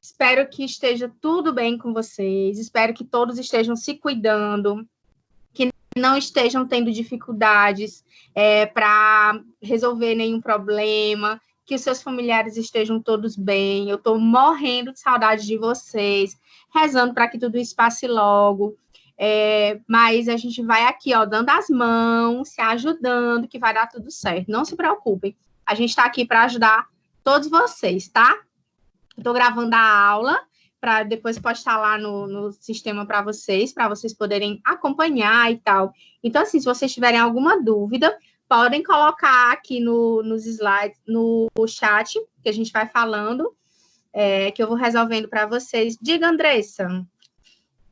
Espero que esteja tudo bem com vocês. Espero que todos estejam se cuidando, que não estejam tendo dificuldades para resolver nenhum problema, que os seus familiares estejam todos bem. Eu estou morrendo de saudade de vocês, rezando para que tudo isso passe logo. Mas a gente vai aqui, ó, dando as mãos, se ajudando, que vai dar tudo certo. Não se preocupem. A gente está aqui para ajudar todos vocês, tá? Estou gravando a aula, para depois postar lá no sistema para vocês poderem acompanhar e tal. Então, assim, se vocês tiverem alguma dúvida, podem colocar aqui nos slides, no chat, que a gente vai falando, que eu vou resolvendo para vocês. Diga, Andressa.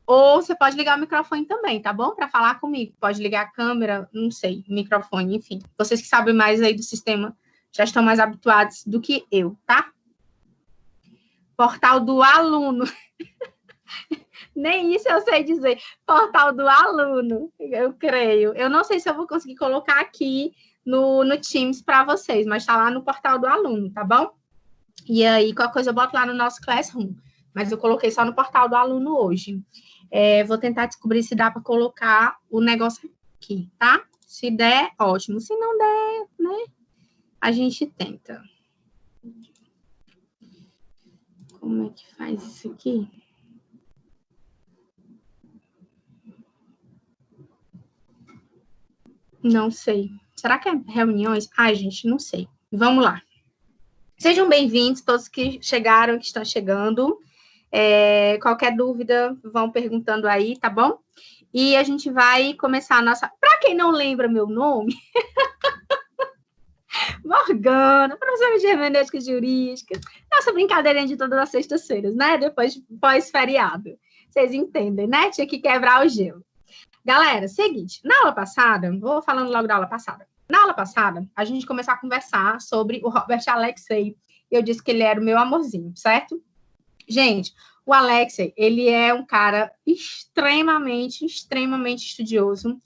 Ou você pode ligar o microfone também, tá bom? Para falar comigo. Pode ligar a câmera, não sei, microfone, enfim. Vocês que sabem mais aí do sistema já estão mais habituados do que eu, tá? Portal do aluno. Nem isso eu sei dizer. Portal do aluno, eu creio. Eu não sei se eu vou conseguir colocar aqui no Teams para vocês, mas está lá no portal do aluno, tá bom? E aí, qualquer coisa eu boto lá no nosso Classroom. Mas eu coloquei só no portal do aluno hoje. Vou tentar descobrir se dá para colocar o negócio aqui, tá? Se der, ótimo. Se não der, né? A gente tenta. Como é que faz isso aqui? Não sei. Será que é reuniões? Ai, gente, não sei. Vamos lá. Sejam bem-vindos, todos que chegaram, que estão chegando. Qualquer dúvida, vão perguntando aí, tá bom? E a gente vai começar a nossa... Para quem não lembra meu nome... Morgana, professora de hermenêutica jurídica. Nossa brincadeirinha de todas as sextas-feiras, né? Depois, pós-feriado. Vocês entendem, né? Tinha que quebrar o gelo. Galera, seguinte, na aula passada, vou falando logo da aula passada. Na aula passada, a gente começou a conversar sobre o Robert Alexei. Eu disse que ele era o meu amorzinho, certo? Gente, o Alexei, ele é um cara extremamente estudioso.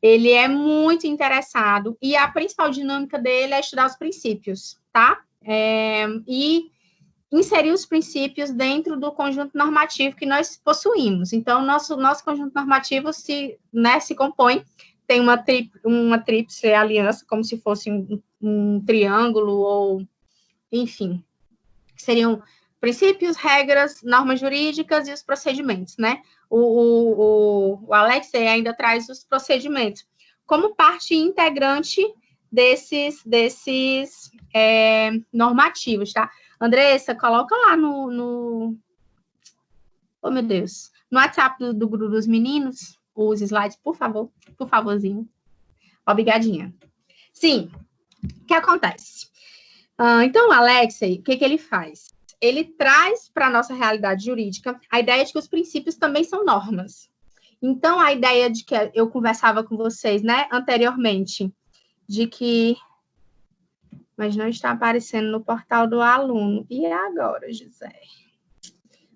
Ele é muito interessado e a principal dinâmica dele é estudar os princípios, tá? E inserir os princípios dentro do conjunto normativo que nós possuímos. Então, nosso conjunto normativo se compõe, tem uma tríplice aliança, como se fosse um triângulo, ou, enfim, seriam princípios, regras, normas jurídicas e os procedimentos, né? O Alexei ainda traz os procedimentos como parte integrante desses normativos, tá? Andressa, coloca lá oh, meu Deus, no WhatsApp do grupo dos meninos, os slides, por favor, por favorzinho. Obrigadinha. Sim, o que acontece? Então, o Alexei, o que ele faz? Ele traz para a nossa realidade jurídica a ideia de que os princípios também são normas. Então, a ideia de que eu conversava com vocês, né, anteriormente, de que... Mas não está aparecendo no portal do aluno. E agora, José?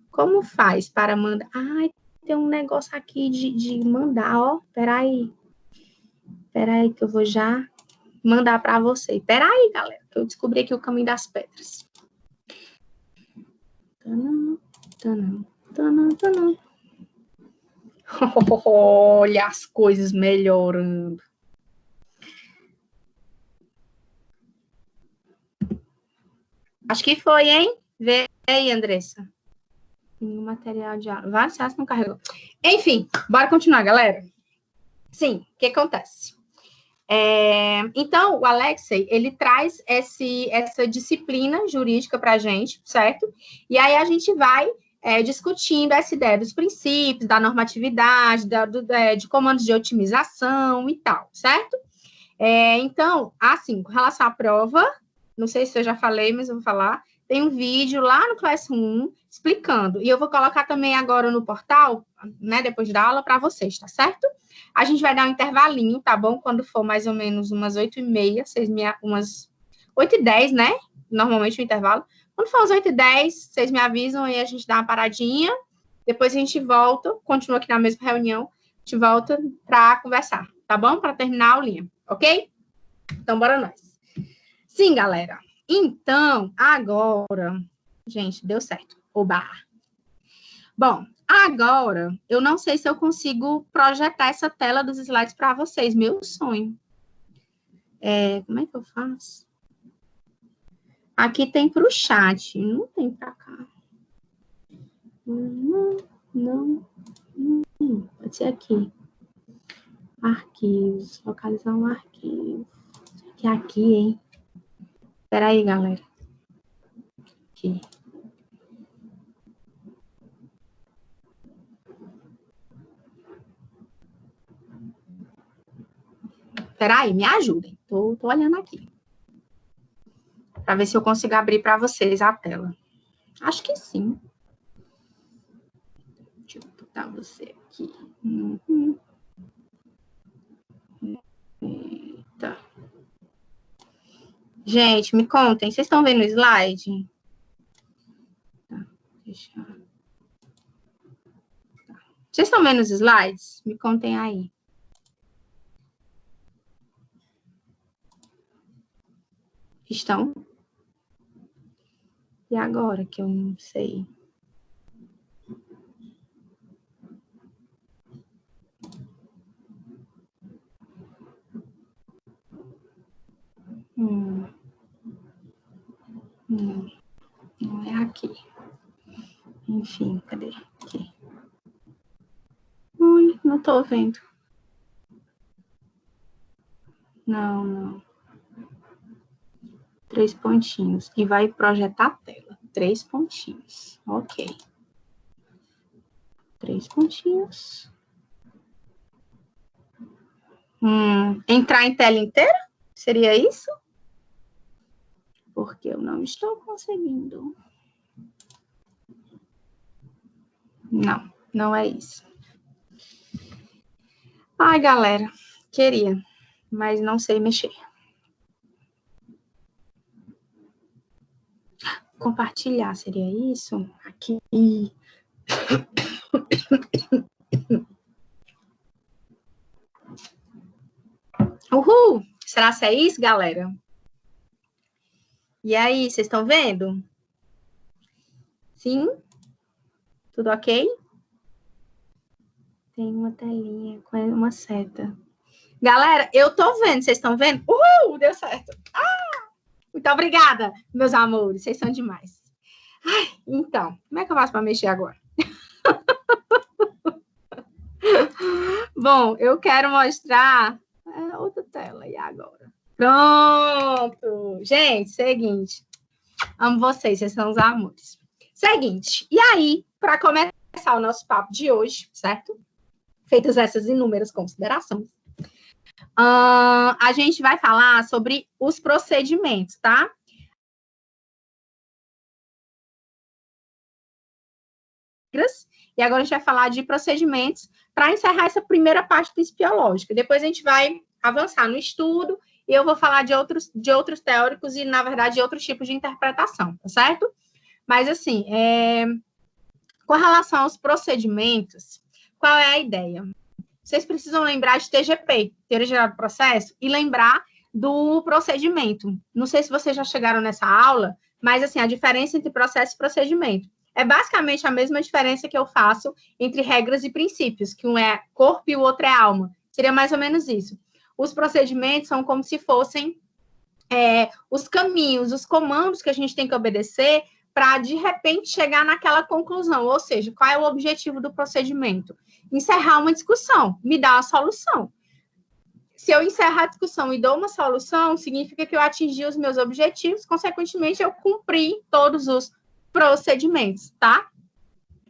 Como faz para mandar? Ai, tem um negócio aqui de mandar, ó. Peraí que eu vou já mandar para você. Peraí, galera, que eu descobri aqui o caminho das pedras. Olha as coisas melhorando. Acho que foi, hein? Vê aí, Andressa. No material de aula. Vários não carregou. Enfim, bora continuar, galera. Sim, o que acontece? Então, o Alexei, ele traz essa disciplina jurídica para a gente, certo? E aí a gente vai discutindo essa ideia dos princípios, da normatividade, de comandos de otimização e tal, certo? Então, assim, com relação à prova, não sei se eu já falei, mas eu vou falar, tem um vídeo lá no Classroom explicando, e eu vou colocar também agora no portal, né, depois da aula, para vocês, tá certo? A gente vai dar um intervalinho, tá bom? Quando for mais ou menos umas 8h30, umas 8h10, né? Normalmente o intervalo. Quando for umas 8h10, vocês me avisam e a gente dá uma paradinha. Depois a gente volta, continua aqui na mesma reunião, a gente volta para conversar, tá bom? Para terminar a aulinha, ok? Então, bora nós. Sim, galera. Então, agora... Gente, deu certo. Oba! Bom, agora, eu não sei se eu consigo projetar essa tela dos slides para vocês. Meu sonho. Como é que eu faço? Aqui tem para o chat, não tem para cá. Não. Pode ser aqui. Arquivos, localizar um arquivo. Aqui, hein? Espera aí, galera. Aqui. Espera aí, me ajudem. Tô olhando aqui. Para ver se eu consigo abrir para vocês a tela. Acho que sim. Deixa eu botar você aqui. Eita. Gente, me contem. Vocês estão vendo o slide? Tá, deixa. Tá. Vocês estão vendo os slides? Me contem aí. Estão? E agora que eu não sei? Não é aqui. Enfim, cadê? Aqui. Ui, não tô vendo. Não. 3 pontinhos. E vai projetar a tela. 3 pontinhos. Ok. 3 pontinhos. Entrar em tela inteira? Seria isso? Porque eu não estou conseguindo. Não é isso. Ai, galera, queria, mas não sei mexer. Compartilhar, seria isso? Aqui. Uhul! Será que é isso, galera? E aí, vocês estão vendo? Sim? Tudo ok? Tem uma telinha com uma seta. Galera, eu tô vendo, vocês estão vendo? Uhul! Deu certo! Muito obrigada, meus amores, vocês são demais. Ai, então, como é que eu faço para mexer agora? Bom, eu quero mostrar outra tela, e agora? Pronto! Gente, seguinte, amo vocês são os amores. Seguinte, e aí, para começar o nosso papo de hoje, certo? Feitas essas inúmeras considerações, a gente vai falar sobre os procedimentos, tá? E agora a gente vai falar de procedimentos para encerrar essa primeira parte principiológica. Depois a gente vai avançar no estudo e eu vou falar de outros teóricos e, na verdade, de outros tipos de interpretação, tá certo? Mas, assim, com relação aos procedimentos, qual é a ideia? Vocês precisam lembrar de TGP, Teoria Geral do Processo, e lembrar do procedimento. Não sei se vocês já chegaram nessa aula, mas, assim, a diferença entre processo e procedimento é basicamente a mesma diferença que eu faço entre regras e princípios, que um é corpo e o outro é alma. Seria mais ou menos isso. Os procedimentos são como se fossem os caminhos, os comandos que a gente tem que obedecer para, de repente, chegar naquela conclusão. Ou seja, qual é o objetivo do procedimento? Encerrar uma discussão, me dar uma solução. Se eu encerrar a discussão e dou uma solução, significa que eu atingi os meus objetivos, consequentemente, eu cumpri todos os procedimentos, tá?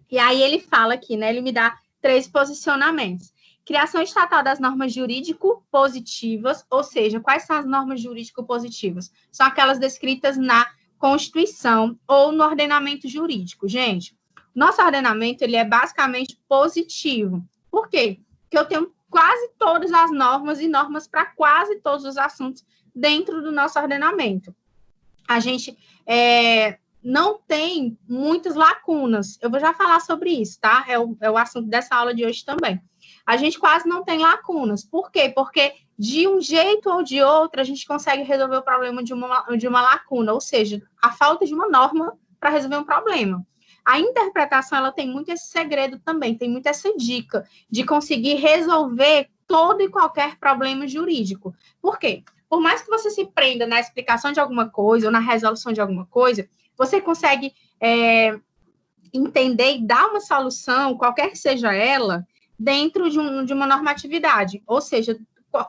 E aí ele fala aqui, né? Ele me dá 3 posicionamentos. Criação estatal das normas jurídico-positivas, ou seja, quais são as normas jurídico-positivas? São aquelas descritas na Constituição ou no ordenamento jurídico. Gente, nosso ordenamento, ele é basicamente positivo. Por quê? Porque eu tenho quase todas as normas e normas para quase todos os assuntos dentro do nosso ordenamento. A gente não tem muitas lacunas. Eu vou já falar sobre isso, tá? É o assunto dessa aula de hoje também. A gente quase não tem lacunas. Por quê? Porque de um jeito ou de outro, a gente consegue resolver o problema de uma lacuna, ou seja, a falta de uma norma para resolver um problema. a interpretação, ela tem muito esse segredo também, tem muito essa dica de conseguir resolver todo e qualquer problema jurídico. Por quê? Por mais que você se prenda na explicação de alguma coisa ou na resolução de alguma coisa, você consegue entender e dar uma solução, qualquer que seja ela, dentro de uma normatividade. Ou seja,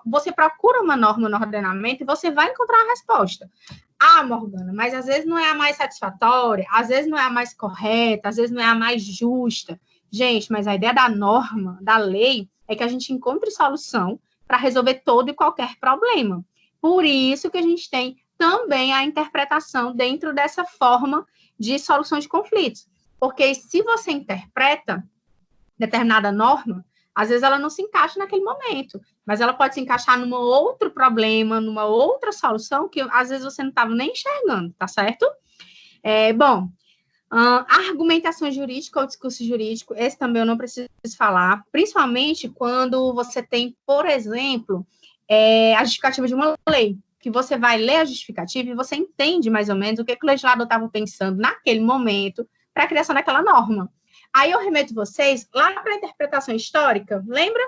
você procura uma norma no ordenamento e você vai encontrar a resposta. Ah, Morgana, mas às vezes não é a mais satisfatória, às vezes não é a mais correta, às vezes não é a mais justa. Gente, mas a ideia da norma, da lei, é que a gente encontre solução para resolver todo e qualquer problema. Por isso que a gente tem também a interpretação dentro dessa forma de solução de conflitos. Porque se você interpreta determinada norma, às vezes ela não se encaixa naquele momento, mas ela pode se encaixar num outro problema, numa outra solução que às vezes você não estava nem enxergando, tá certo? Argumentação jurídica ou discurso jurídico, esse também eu não preciso falar, principalmente quando você tem, por exemplo, a justificativa de uma lei, que você vai ler a justificativa e você entende mais ou menos o que o legislador estava pensando naquele momento para a criação daquela norma. Aí eu remeto vocês lá para a interpretação histórica, lembra?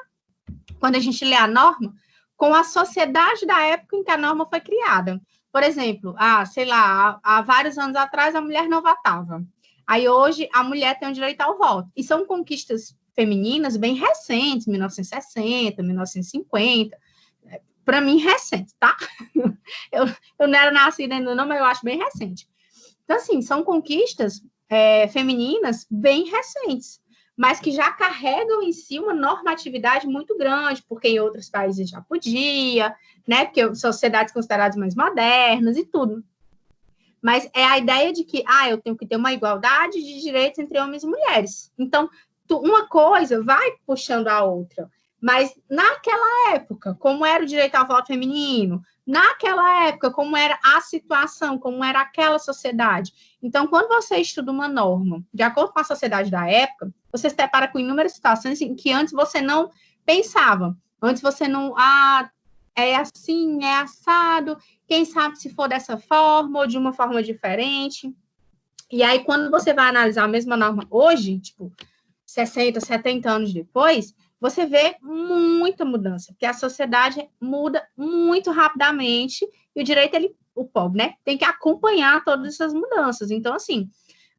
Quando a gente lê a norma, com a sociedade da época em que a norma foi criada. Por exemplo, sei lá, há vários anos atrás a mulher não votava. Aí hoje a mulher tem o direito ao voto. E são conquistas femininas bem recentes, 1960, 1950, para mim recente, tá? Eu não era nascida ainda não, mas eu acho bem recente. Então, assim, são conquistas femininas bem recentes, mas que já carregam em si uma normatividade muito grande, porque em outros países já podia, né? Porque sociedades consideradas mais modernas e tudo. Mas é a ideia de que, eu tenho que ter uma igualdade de direitos entre homens e mulheres. Então, uma coisa vai puxando a outra. Mas naquela época, como era o direito ao voto feminino, naquela época, como era a situação, como era aquela sociedade. Então, quando você estuda uma norma, de acordo com a sociedade da época, você se depara com inúmeras situações em que antes você não pensava. Antes você não, é assim, é assado, quem sabe se for dessa forma ou de uma forma diferente. E aí, quando você vai analisar a mesma norma hoje, tipo, 60, 70 anos depois, você vê muita mudança, porque a sociedade muda muito rapidamente e o direito, o pobre, né, tem que acompanhar todas essas mudanças. Então, assim,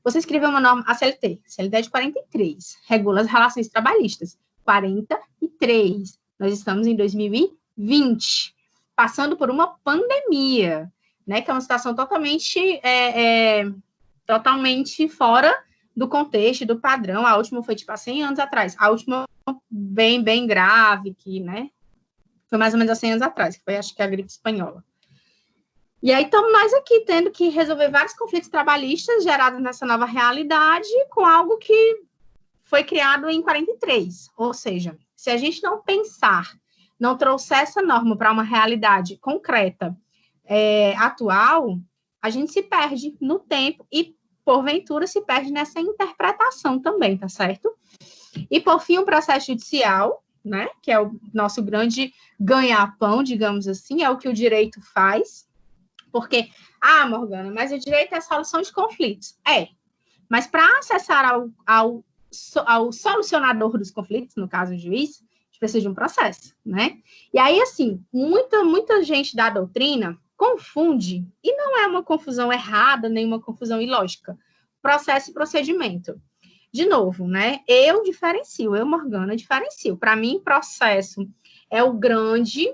você escreveu uma norma, a CLT é de 43, regula as relações trabalhistas, 43. Nós estamos em 2020, passando por uma pandemia, né, que é uma situação totalmente, totalmente fora do contexto, do padrão. A última foi, tipo, há 100 anos atrás. A última bem, bem grave, que, né, foi mais ou menos há 100 anos atrás, que foi, acho que, a gripe espanhola. E aí estamos nós aqui tendo que resolver vários conflitos trabalhistas gerados nessa nova realidade com algo que foi criado em 43. Ou seja, se a gente não pensar, não trouxer essa norma para uma realidade concreta, atual, a gente se perde no tempo e, porventura, se perde nessa interpretação também, tá certo? E, por fim, o processo judicial, né, que é o nosso grande ganha-pão, digamos assim, é o que o direito faz. Porque, Morgana, mas o direito é a solução de conflitos. Mas para acessar ao solucionador dos conflitos, no caso o juiz, a gente precisa de um processo, né? E aí, assim, muita gente da doutrina confunde, e não é uma confusão errada, nem uma confusão ilógica, processo e procedimento. De novo, né? Eu, Morgana, diferencio. Para mim, processo é o grande,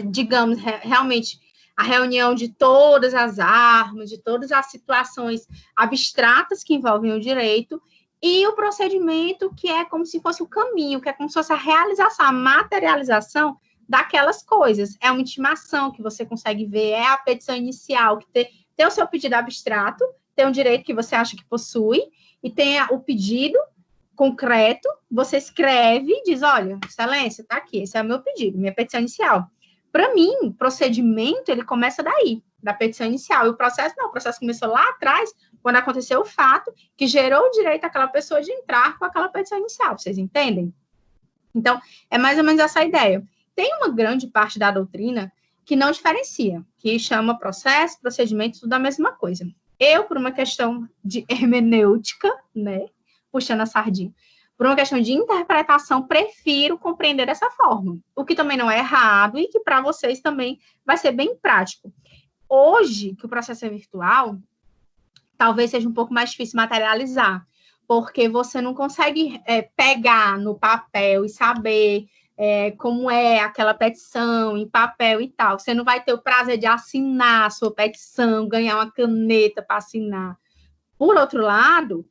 digamos, realmente, a reunião de todas as armas, de todas as situações abstratas que envolvem o direito, e o procedimento, que é como se fosse o caminho, que é como se fosse a realização, a materialização daquelas coisas. É uma intimação que você consegue ver, é a petição inicial, que tem o seu pedido abstrato, tem um direito que você acha que possui, e tem o pedido concreto, você escreve e diz, olha, excelência, está aqui, esse é o meu pedido, minha petição inicial. Para mim, o procedimento, ele começa daí, da petição inicial. E o processo, não, o processo começou lá atrás, quando aconteceu o fato que gerou o direito àquela pessoa de entrar com aquela petição inicial, vocês entendem? Então, é mais ou menos essa ideia. Tem uma grande parte da doutrina que não diferencia, que chama processo, procedimento, tudo a mesma coisa. Eu, por uma questão de hermenêutica, né, puxando a sardinha, por uma questão de interpretação, prefiro compreender dessa forma. O que também não é errado e que para vocês também vai ser bem prático. Hoje, que o processo é virtual, talvez seja um pouco mais difícil materializar, porque você não consegue pegar no papel e saber como é aquela petição em papel e tal. Você não vai ter o prazer de assinar a sua petição, ganhar uma caneta para assinar. Por outro lado,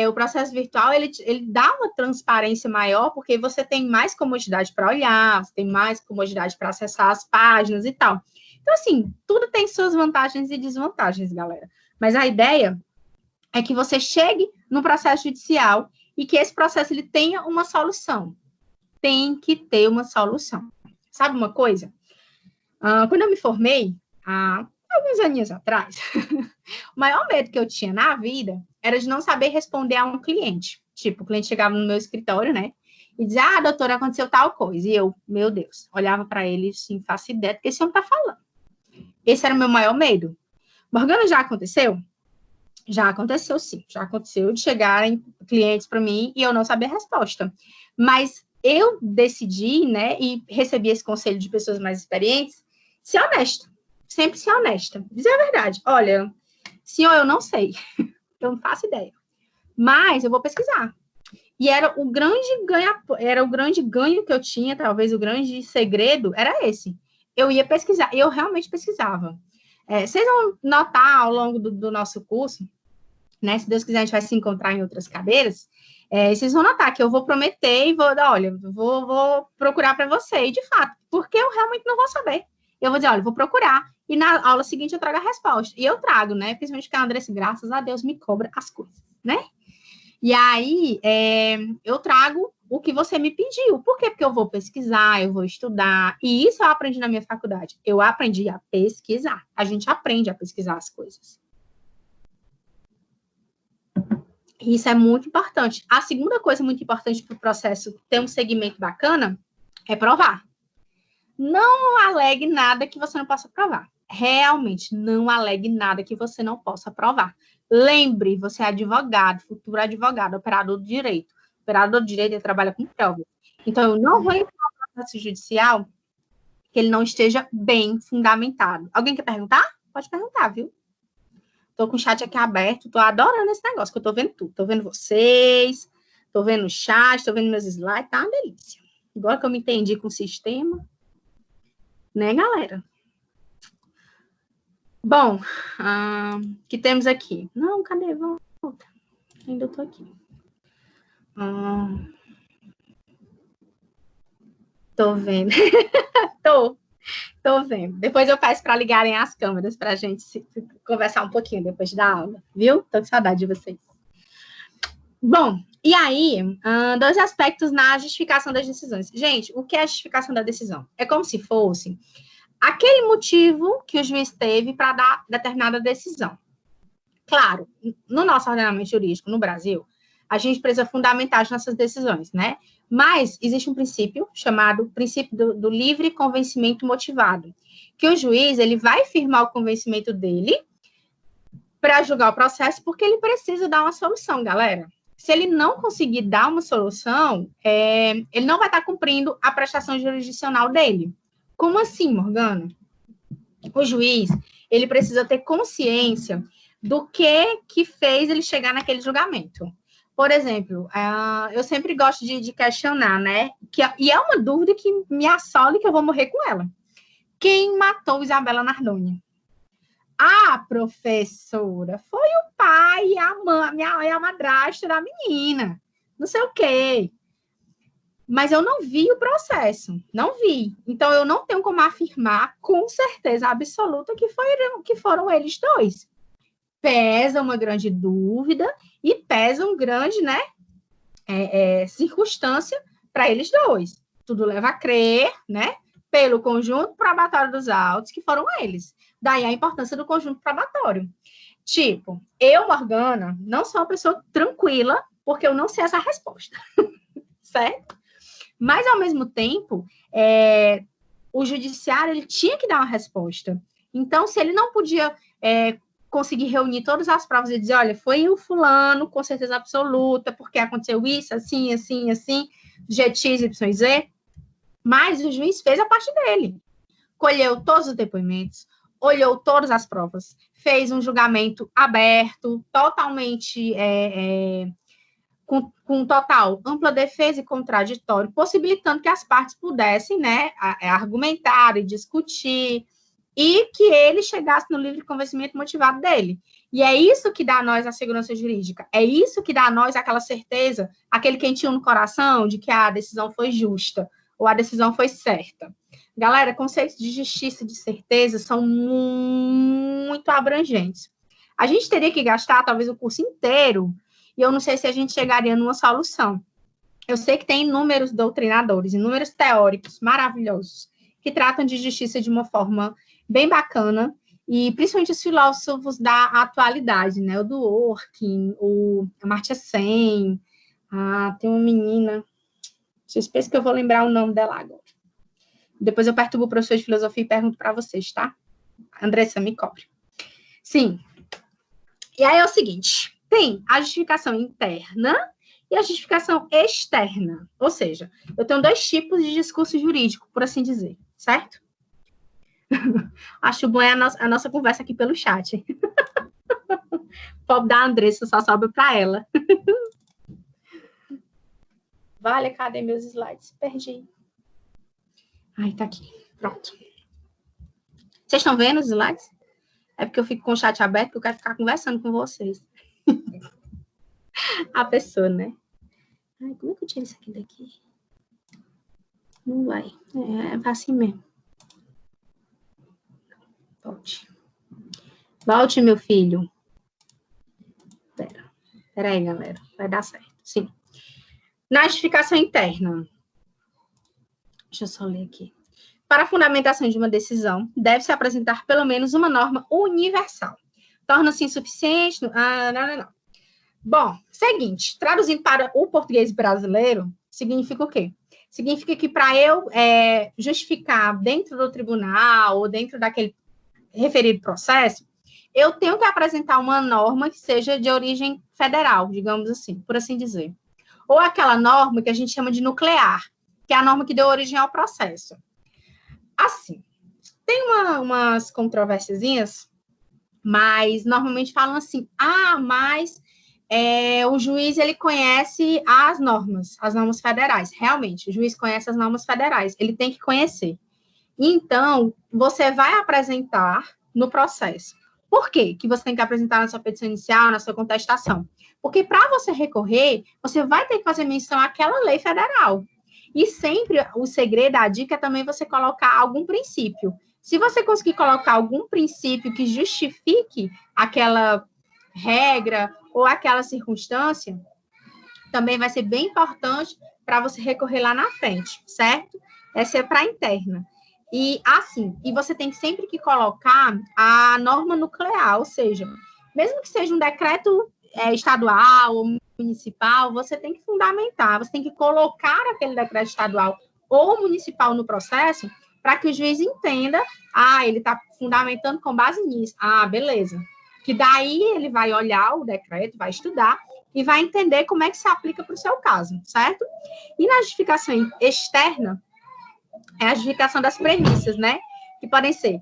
o processo virtual, ele dá uma transparência maior, porque você tem mais comodidade para olhar, você tem mais comodidade para acessar as páginas e tal. Então, assim, tudo tem suas vantagens e desvantagens, galera. Mas a ideia é que você chegue no processo judicial e que esse processo ele tenha uma solução. Tem que ter uma solução. Sabe uma coisa? Quando eu me formei, há alguns aninhos atrás, o maior medo que eu tinha na vida era de não saber responder a um cliente. Tipo, o cliente chegava no meu escritório, né? E dizia, doutora, aconteceu tal coisa. E eu, meu Deus, olhava para ele assim, faço ideia do que esse homem tá falando. Esse era o meu maior medo. Morgana, já aconteceu? Já aconteceu, sim. Já aconteceu de chegarem clientes para mim e eu não saber a resposta. Mas eu decidi, né, e recebi esse conselho de pessoas mais experientes, ser honesta. Sempre ser honesta. Dizer a verdade. Olha, senhor, eu não sei. Eu não faço ideia. Mas eu vou pesquisar. E era o grande ganho que eu tinha, talvez o grande segredo, era esse. Eu ia pesquisar. E eu realmente pesquisava. Vocês vão notar ao longo do nosso curso, né? Se Deus quiser, a gente vai se encontrar em outras cadeiras. Vocês vão notar que eu vou prometer e vou procurar para você. E, de fato, porque eu realmente não vou saber. Eu vou dizer, olha, vou procurar. E na aula seguinte eu trago a resposta. E eu trago, né? Principalmente porque a Andressa, graças a Deus, me cobra as coisas, né? E aí, eu trago o que você me pediu. Por quê? Porque eu vou pesquisar, eu vou estudar. E isso eu aprendi na minha faculdade. Eu aprendi a pesquisar. A gente aprende a pesquisar as coisas. Isso é muito importante. A segunda coisa muito importante para o processo ter um segmento bacana é provar. Não alegue nada que você não possa provar. Realmente, não alegue nada que você não possa provar. Lembre, você é advogado, futuro advogado, operador do direito. Operador do direito, ele trabalha com prova. Então, eu não vou entrar no processo judicial que ele não esteja bem fundamentado. Alguém quer perguntar? Pode perguntar, viu? Tô com o chat aqui aberto, tô adorando esse negócio, que eu tô vendo tudo. Tô vendo vocês, tô vendo o chat, tô vendo meus slides, tá uma delícia. Agora que eu me entendi com o sistema, né, galera? Bom, que temos aqui? Não, cadê? Volta. Ainda tô aqui. Tô vendo. Tô vendo. Depois eu peço para ligarem as câmeras para a gente conversar um pouquinho depois da aula, viu? Tô com saudade de vocês. Bom, e aí, 2 aspectos na justificação das decisões. Gente, o que é a justificação da decisão? É como se fosse aquele motivo que o juiz teve para dar determinada decisão. Claro, no nosso ordenamento jurídico, no Brasil, a gente precisa fundamentar as nossas decisões, né? Mas existe um princípio chamado princípio do livre convencimento motivado, que o juiz ele vai firmar o convencimento dele para julgar o processo, porque ele precisa dar uma solução, galera. Se ele não conseguir dar uma solução, ele não vai estar cumprindo a prestação jurisdicional dele. Como assim, Morgana? O juiz, ele precisa ter consciência do que fez ele chegar naquele julgamento. Por exemplo, eu sempre gosto de questionar, né? E é uma dúvida que me assola e que eu vou morrer com ela. Quem matou Isabela Nardoni? Ah, professora, foi o pai e a madrasta da menina. Não sei o quê. Mas eu não vi o processo, não vi. Então, eu não tenho como afirmar com certeza absoluta que foram eles dois. Pesa uma grande dúvida e pesa um grande, né, circunstância para eles dois. Tudo leva a crer, né, pelo conjunto probatório dos autos que foram eles. Daí a importância do conjunto probatório. Tipo, eu, Morgana, não sou uma pessoa tranquila porque eu não sei essa resposta, certo? Mas, ao mesmo tempo, o judiciário ele tinha que dar uma resposta. Então, se ele não podia conseguir reunir todas as provas e dizer, olha, foi o fulano, com certeza absoluta, porque aconteceu isso, assim, assim, assim, do jeito X, Y, Z. Mas o juiz fez a parte dele. Colheu todos os depoimentos, olhou todas as provas, fez um julgamento aberto, totalmente com total ampla defesa e contraditório, possibilitando que as partes pudessem, né, argumentar e discutir, e que ele chegasse no livre convencimento motivado dele. E é isso que dá a nós a segurança jurídica, é isso que dá a nós aquela certeza, aquele quentinho no coração de que a decisão foi justa, ou a decisão foi certa. Galera, conceitos de justiça e de certeza são muito abrangentes. A gente teria que gastar, talvez, o curso inteiro, e eu não sei se a gente chegaria numa solução. Eu sei que tem inúmeros doutrinadores, inúmeros teóricos maravilhosos, que tratam de justiça de uma forma bem bacana, e principalmente os filósofos da atualidade, né? O do Dworkin, o Amartya Sen, tem uma menina, vocês pensam que eu vou lembrar o nome dela agora. Depois eu perturbo o professor de filosofia e pergunto para vocês, tá? Andressa, me cobre. Sim. E aí é o seguinte, tem a justificação interna e a justificação externa. Ou seja, eu tenho dois tipos de discurso jurídico, por assim dizer, certo? Acho bom a nossa conversa aqui pelo chat. O pobre da Andressa só sobe para ela. Vale, cadê meus slides? Perdi. Ai, tá aqui. Pronto. Vocês estão vendo os slides? É porque eu fico com o chat aberto, que eu quero ficar conversando com vocês. A pessoa, né? Ai, como é que eu tiro isso aqui daqui? Não vai. É assim mesmo. Volte. Volte, meu filho. Pera aí, galera. Vai dar certo. Sim. Na justificação interna. Deixa eu só ler aqui. Para a fundamentação de uma decisão, deve-se apresentar pelo menos uma norma universal. Torna-se insuficiente? Não. Bom, seguinte, traduzindo para o português brasileiro, significa o quê? Significa que para eu justificar dentro do tribunal ou dentro daquele referido processo, eu tenho que apresentar uma norma que seja de origem federal, digamos assim, por assim dizer. Ou aquela norma que a gente chama de nuclear, que é a norma que deu origem ao processo. Assim, tem umas controvérsiazinhas, mas normalmente falam assim, mas o juiz, ele conhece as normas federais. Realmente, o juiz conhece as normas federais, ele tem que conhecer. Então, você vai apresentar no processo. Por quê que você tem que apresentar na sua petição inicial, na sua contestação? Porque para você recorrer, você vai ter que fazer menção àquela lei federal. E sempre o segredo, a dica é também você colocar algum princípio. Se você conseguir colocar algum princípio que justifique aquela regra ou aquela circunstância, também vai ser bem importante para você recorrer lá na frente, certo? Essa é para a interna. E você tem sempre que colocar a norma nuclear, ou seja, mesmo que seja um decreto estadual ou municipal, você tem que fundamentar, você tem que colocar aquele decreto estadual ou municipal no processo para que o juiz entenda, ele está fundamentando com base nisso. Beleza. Que daí ele vai olhar o decreto, vai estudar e vai entender como é que se aplica para o seu caso, certo? E na justificação externa, é a justificação das premissas, né? Que podem ser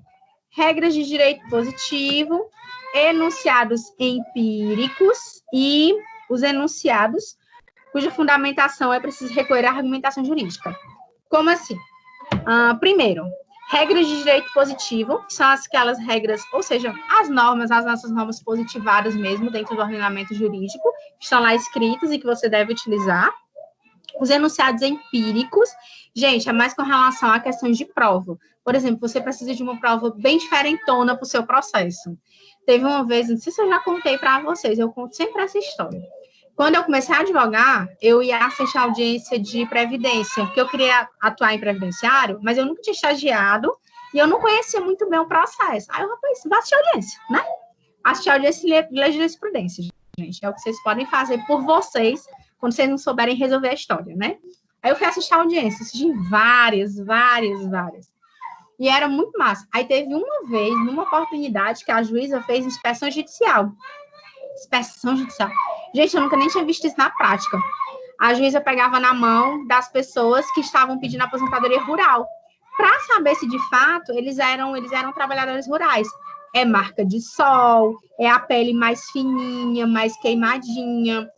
regras de direito positivo, enunciados empíricos e os enunciados cuja fundamentação é preciso recorrer à argumentação jurídica. Como assim? Primeiro, regras de direito positivo, que são aquelas regras, ou seja, as nossas normas positivadas mesmo dentro do ordenamento jurídico, que estão lá escritas e que você deve utilizar. Os enunciados empíricos, gente, é mais com relação a questões de prova. Por exemplo, você precisa de uma prova bem diferentona para o seu processo. Teve uma vez, não sei se eu já contei para vocês, eu conto sempre essa história. Quando eu comecei a advogar, eu ia assistir a audiência de previdência, porque eu queria atuar em previdenciário, mas eu nunca tinha estagiado e eu não conhecia muito bem o processo. Aí eu, rapaz, vou assistir a audiência, né? Assistir a audiência e ler jurisprudência, gente. É o que vocês podem fazer por vocês, quando vocês não souberem resolver a história, né? Aí eu fui assistir a audiência, assisti várias. E era muito massa. Aí teve uma vez, numa oportunidade, que a juíza fez inspeção judicial. Inspeção judicial. Gente, eu nunca nem tinha visto isso na prática. A juíza pegava na mão das pessoas que estavam pedindo aposentadoria rural, para saber se, de fato, eles eram trabalhadores rurais. É marca de sol, é a pele mais fininha, mais queimadinha,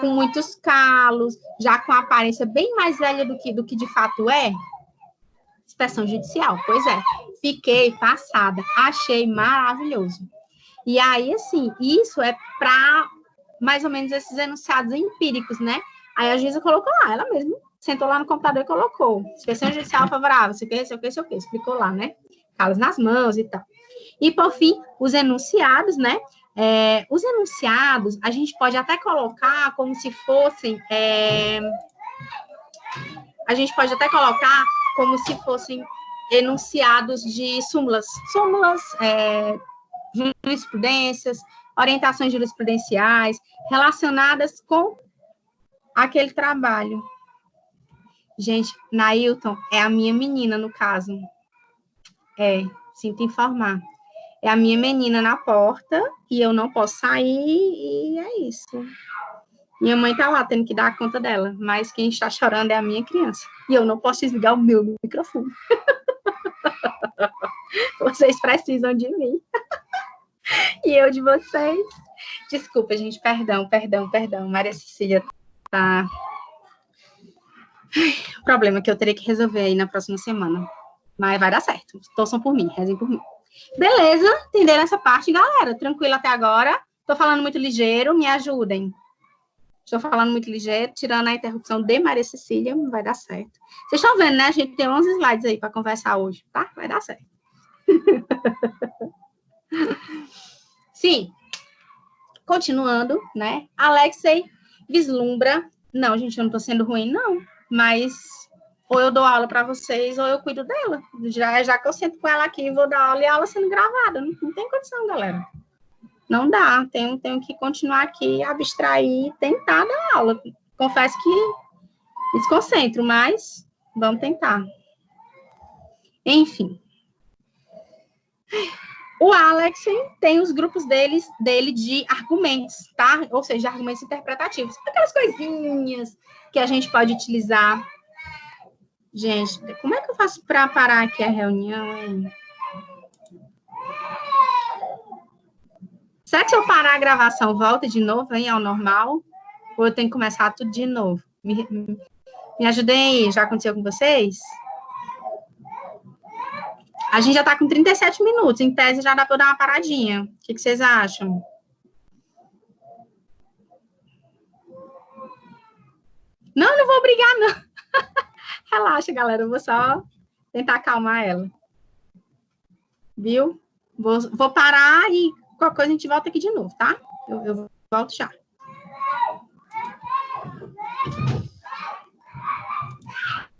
com muitos calos, já com a aparência bem mais velha do que de fato é. Inspeção judicial, pois é. Fiquei passada, achei maravilhoso. E aí, assim, isso é para mais ou menos esses enunciados empíricos, né? Aí a juíza colocou lá, ela mesma sentou lá no computador e colocou. Inspeção judicial favorável, sei o que, explicou lá, né? Calos nas mãos e tal. E, por fim, os enunciados, né? Os enunciados, a gente pode até colocar como se fossem... a gente pode até colocar como se fossem enunciados de súmulas, jurisprudências, orientações jurisprudenciais relacionadas com aquele trabalho. Gente, Nailton é a minha menina, no caso. Sinto informar. É a minha menina na porta e eu não posso sair e é isso. Minha mãe tá lá tendo que dar conta dela, mas quem está chorando é a minha criança. E eu não posso desligar o meu microfone. Vocês precisam de mim. E eu de vocês. Desculpa, gente, perdão. Maria Cecília tá... O problema que eu terei que resolver aí na próxima semana. Mas vai dar certo. Torçam por mim, rezem por mim. Beleza, entenderam essa parte, galera? Tranquilo até agora? Tô falando muito ligeiro, me ajudem. Estou falando muito ligeiro, tirando a interrupção de Maria Cecília, vai dar certo. Vocês estão vendo, né? A gente tem 11 slides aí para conversar hoje, tá? Vai dar certo. Sim. Continuando, né? Alexei vislumbra... Não, gente, eu não estou sendo ruim, não. Mas ou eu dou aula para vocês, ou eu cuido dela. Já que eu sento com ela aqui e vou dar aula, e a aula sendo gravada. Não tem condição, galera. Não dá. Tenho que continuar aqui, abstrair, tentar dar aula. Confesso que me desconcentro, mas vamos tentar. Enfim. O Alex tem os grupos dele de argumentos, tá? Ou seja, argumentos interpretativos. Aquelas coisinhas que a gente pode utilizar. Gente, como é que eu faço para parar aqui a reunião, hein? Será que se eu parar a gravação, volta de novo, hein, ao normal? Ou eu tenho que começar tudo de novo? Me ajudem aí, já aconteceu com vocês? A gente já está com 37 minutos, em tese já dá para dar uma paradinha. O que vocês acham? Não vou brigar, não. Relaxa, galera, eu vou só tentar acalmar ela. Viu? Vou parar e qualquer coisa a gente volta aqui de novo, tá? Eu volto já.